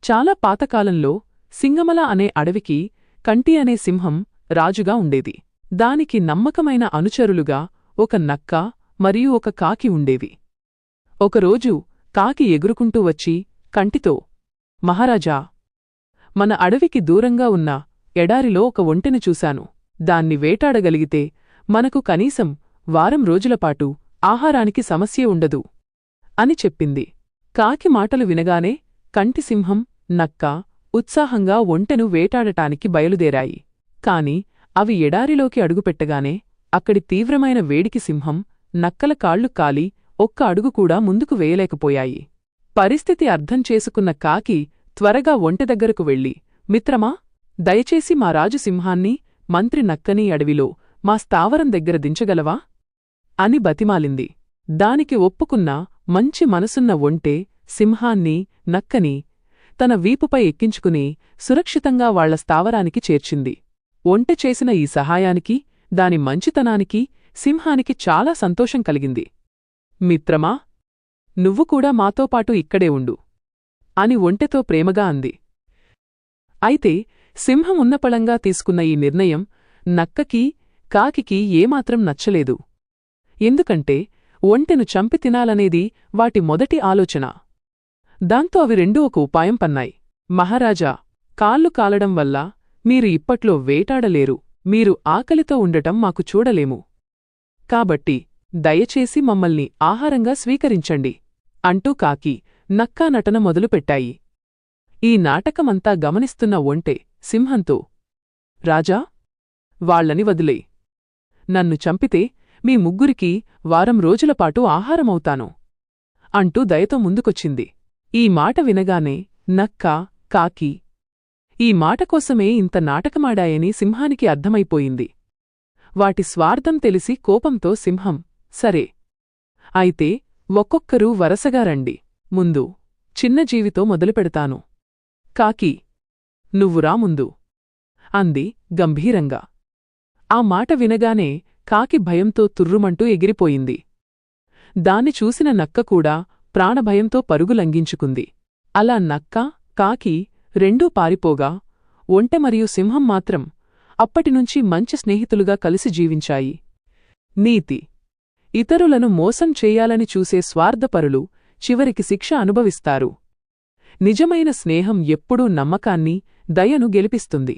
చాలా పాతకాలంలో సింగమల అనే అడవికి కంటి అనే సింహం రాజుగా ఉండేది. దానికి నమ్మకమైన అనుచరులుగా ఒక నక్క మరియు ఒక కాకి ఉండేవి. ఒకరోజు కాకి ఎగురుకుంటూ వచ్చి కంటితో, మహారాజా, మన అడవికి దూరంగా ఉన్న ఎడారిలో ఒక ఒంటెను చూశాను. దాన్ని వేటాడగలిగితే మనకు కనీసం వారం రోజులపాటు ఆహారానికి సమస్యే ఉండదు అని చెప్పింది. కాకి మాటలు వినగానే కంటిసింహం, నక్క ఉత్సాహంగా ఒంటెను వేటాడటానికి బయలుదేరాయి. కాని అవి ఎడారిలోకి అడుగుపెట్టగానే అక్కడి తీవ్రమైన వేడికి సింహం, నక్కల కాళ్లు కాలి ఒక్క అడుగు కూడా ముందుకు వేయలేకపోయాయి. పరిస్థితి అర్థం చేసుకున్న కాకి త్వరగా ఒంటె దగ్గరకు వెళ్లి, మిత్రమా, దయచేసి మా రాజు సింహాన్ని, మంత్రి నక్కని అడవిలో మా స్థావరం దగ్గర దించగలవా అని బతిమాలింది. దానికి ఒప్పుకున్న మంచి మనసున్న ఒంటె సింహాన్ని, నక్కని తన వీపుపై ఎక్కించుకుని సురక్షితంగా వాళ్ల స్థావరానికి చేర్చింది. ఒంటె చేసిన ఈ సహాయానికి, దాని మంచితనానికి సింహానికి చాలా సంతోషం కలిగింది. మిత్రమా, నువ్వు కూడా మాతోపాటు ఇక్కడే ఉండు అని ఒంటెతో ప్రేమగా అంది. అయితే సింహం ఉన్నపళంగా తీసుకున్న ఈ నిర్ణయం నక్కకి, కాకికి ఏమాత్రం నచ్చలేదు. ఎందుకంటే ఒంటెను చంపి తినాలనేది వాటి మొదటి ఆలోచన. దాంతో అవి రెండూ ఒక ఉపాయం పన్నాయి. మహారాజా, కాళ్ళు కాలడం వల్ల మీరు ఇప్పట్లో వేటాడలేరు. మీరు ఆకలితో ఉండటం మాకు చూడలేము. కాబట్టి దయచేసి మమ్మల్ని ఆహారంగా స్వీకరించండి అంటూ కాకి, నక్క నటన మొదలుపెట్టాయి. ఈ నాటకమంతా గమనిస్తున్న ఒంటె సింహంతో, రాజా, వాళ్లని వదిలే. నన్ను చంపితే మీ ముగ్గురికి వారం రోజులపాటు ఆహారమవుతాను అంటూ దయతో ముందుకొచ్చింది. ఈ మాట వినగానే నక్క, కాకి ఈ మాటకోసమే ఇంత నాటకమాడాయని సింహానికి అర్థమైపోయింది. వాటి స్వార్థం తెలిసి కోపంతో సింహం, సరే, అయితే ఒక్కొక్కరూ వరసగా రండి. ముందు చిన్న జీవితో మొదలుపెడతాను. కాకి, నువ్వు రా ముందు అంది గంభీరంగా. ఆ మాట వినగానే కాకి భయంతో తుర్రుమంటూ ఎగిరిపోయింది. దాన్ని చూసిన నక్క కూడా ప్రాణభయంతో పరుగులంఘించుకుంది. అలా నక్క, కాకి రెండూ పారిపోగా ఒంటె మరియు సింహం మాత్రం అప్పటినుంచి మంచి స్నేహితులుగా కలిసి జీవించాయి. నీతి: ఇతరులను మోసం చేయాలని చూసే స్వార్థపరులు చివరికి శిక్ష అనుభవిస్తారు. నిజమైన స్నేహం ఎప్పుడూ నమ్మకాన్ని, దయను గెలిపిస్తుంది.